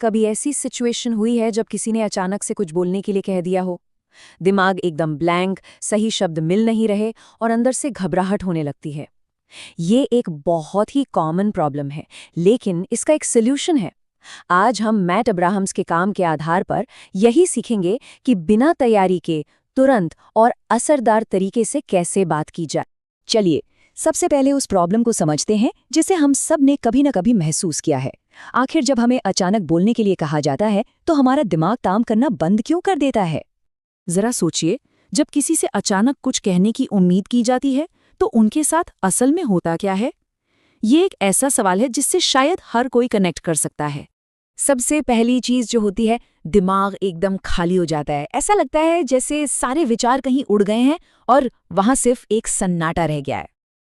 कभी ऐसी सिचुएशन हुई है जब किसी ने अचानक से कुछ बोलने के लिए कह दिया हो? दिमाग एकदम ब्लैंक, सही शब्द मिल नहीं रहे और अंदर से घबराहट होने लगती है। ये एक बहुत ही कॉमन प्रॉब्लम है, लेकिन इसका एक सॉल्यूशन है। आज हम मैट अब्राहम्स के काम के आधार पर यही सीखेंगे कि बिना तैयारी के तुरंत और असरदार तरीके से कैसे बात की जाए। चलिए, सबसे पहले उस प्रॉब्लम को समझते हैं जिसे हम सब ने कभी न कभी महसूस किया है। आखिर जब हमें अचानक बोलने के लिए कहा जाता है तो हमारा दिमाग काम करना बंद क्यों कर देता है? जरा सोचिए, जब किसी से अचानक कुछ कहने की उम्मीद की जाती है तो उनके साथ असल में होता क्या है? ये एक ऐसा सवाल है जिससे शायद हर कोई कनेक्ट कर सकता है। सबसे पहली चीज जो होती है, दिमाग एकदम खाली हो जाता है। ऐसा लगता है जैसे सारे विचार कहीं उड़ गए हैं और वहां सिर्फ एक सन्नाटा रह गया है।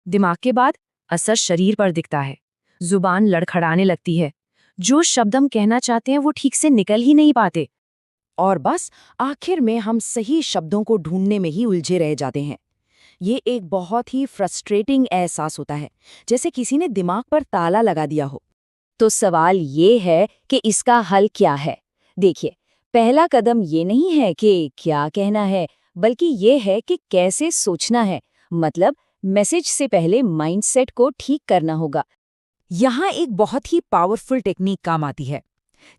दिमाग के बाद असर शरीर पर दिखता है। जुबान लड़खड़ाने लगती है। जो शब्द हम कहना चाहते हैं वो ठीक से निकल ही नहीं पाते। और बस आखिर में हम सही शब्दों को ढूंढने में ही उलझे रह जाते हैं। ये एक बहुत ही फ्रस्ट्रेटिंग एहसास होता है, जैसे किसी ने दिमाग पर ताला लगा दिया हो। तो सवाल ये है कि इसका हल क्या है? देखिए, पहला कदम ये नहीं है कि क्या कहना है, बल्कि ये है कि कैसे सोचना है। मतलब मैसेज से पहले माइंडसेट को ठीक करना होगा। यहाँ एक बहुत ही पावरफुल टेक्निक काम आती है।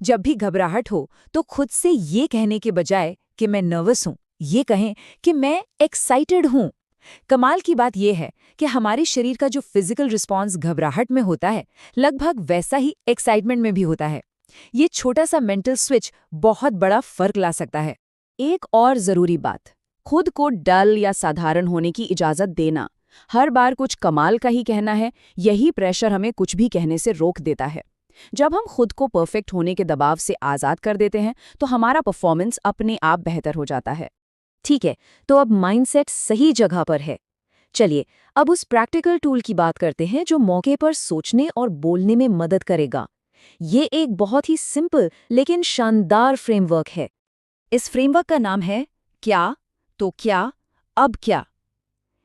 जब भी घबराहट हो तो खुद से ये कहने के बजाय कि मैं नर्वस हूँ, ये कहें कि मैं एक्साइटेड हूँ। कमाल की बात यह है कि हमारे शरीर का जो फिजिकल रिस्पॉन्स घबराहट में होता है, लगभग वैसा ही एक्साइटमेंट में भी होता है। ये छोटा सा मेंटल स्विच बहुत बड़ा फर्क ला सकता है। एक और जरूरी बात, खुद को डल या साधारण होने की इजाजत देना। हर बार कुछ कमाल का ही कहना है, यही प्रेशर हमें कुछ भी कहने से रोक देता है। जब हम खुद को परफेक्ट होने के दबाव से आज़ाद कर देते हैं तो हमारा परफॉर्मेंस अपने आप बेहतर हो जाता है। ठीक है, तो अब माइंडसेट सही जगह पर है। चलिए, अब उस प्रैक्टिकल टूल की बात करते हैं जो मौके पर सोचने और बोलने में मदद करेगा। ये एक बहुत ही सिंपल लेकिन शानदार फ्रेमवर्क है। इस फ्रेमवर्क का नाम है क्या, तो क्या, अब क्या।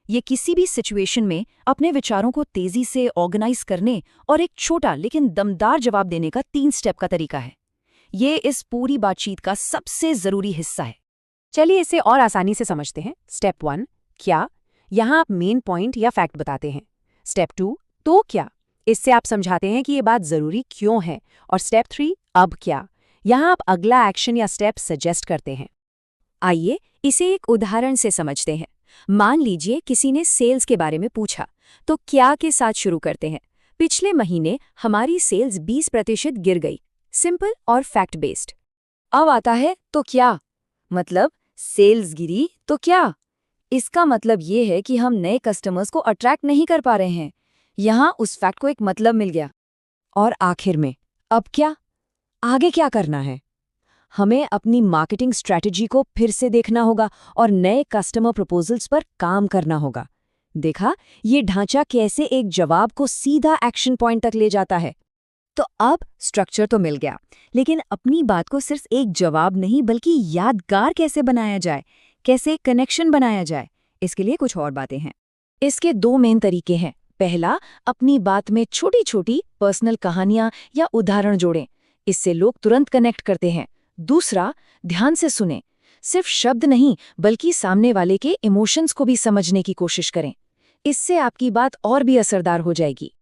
ये किसी भी सिचुएशन में अपने विचारों को तेजी से ऑर्गेनाइज करने और एक छोटा लेकिन दमदार जवाब देने का 3 स्टेप का तरीका है। ये इस पूरी बातचीत का सबसे जरूरी हिस्सा है। चलिए इसे और आसानी से समझते हैं। स्टेप 1 क्या, यहाँ आप मेन पॉइंट या फैक्ट बताते हैं। स्टेप 2 तो क्या, इससे आप समझाते हैं कि ये बात जरूरी क्यों है। और स्टेप 3 अब क्या, यहाँ आप अगला एक्शन या स्टेप सजेस्ट करते हैं। आइए इसे एक उदाहरण से समझते हैं। मान लीजिए किसी ने सेल्स के बारे में पूछा, तो क्या के साथ शुरू करते हैं। पिछले महीने हमारी सेल्स 20% गिर गई। सिंपल और फैक्ट बेस्ड। अब आता है तो क्या, मतलब सेल्स गिरी तो क्या। इसका मतलब ये है कि हम नए कस्टमर्स को अट्रैक्ट नहीं कर पा रहे हैं। यहाँ उस फैक्ट को एक मतलब मिल गया। और आखिर में अब क्या, आगे क्या करना है। हमें अपनी मार्केटिंग स्ट्रैटेजी को फिर से देखना होगा और नए कस्टमर प्रपोजल्स पर काम करना होगा। देखा, ये ढांचा कैसे एक जवाब को सीधा एक्शन पॉइंट तक ले जाता है। तो अब स्ट्रक्चर तो मिल गया, लेकिन अपनी बात को सिर्फ एक जवाब नहीं बल्कि यादगार कैसे बनाया जाए, कैसे कनेक्शन बनाया जाए, इसके लिए कुछ और बातें हैं। इसके 2 मेन तरीके हैं। पहला, अपनी बात में छोटी छोटी पर्सनल कहानियां या उदाहरण जोड़ें, इससे लोग तुरंत कनेक्ट करते हैं। दूसरा, ध्यान से सुनें, सिर्फ शब्द नहीं बल्कि सामने वाले के इमोशंस को भी समझने की कोशिश करें। इससे आपकी बात और भी असरदार हो जाएगी।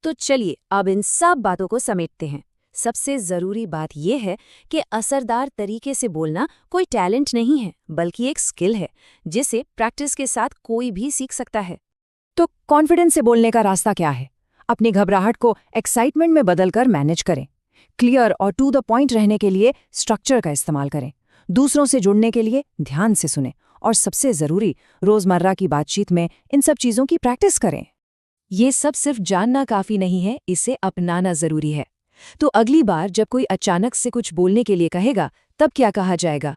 तो चलिए अब इन सब बातों को समेटते हैं। सबसे जरूरी बात यह है कि असरदार तरीके से बोलना कोई टैलेंट नहीं है, बल्कि एक स्किल है जिसे प्रैक्टिस के साथ कोई भी सीख सकता है। तो कॉन्फिडेंस से बोलने का रास्ता क्या है? अपनी घबराहट को एक्साइटमेंट में बदलकर मैनेज करें। क्लियर और टू द पॉइंट रहने के लिए स्ट्रक्चर का इस्तेमाल करें। दूसरों से जुड़ने के लिए ध्यान से सुनें। और सबसे जरूरी, रोजमर्रा की बातचीत में इन सब चीजों की प्रैक्टिस करें। ये सब सिर्फ जानना काफी नहीं है, इसे अपनाना जरूरी है। तो अगली बार जब कोई अचानक से कुछ बोलने के लिए कहेगा, तब क्या कहा जाएगा?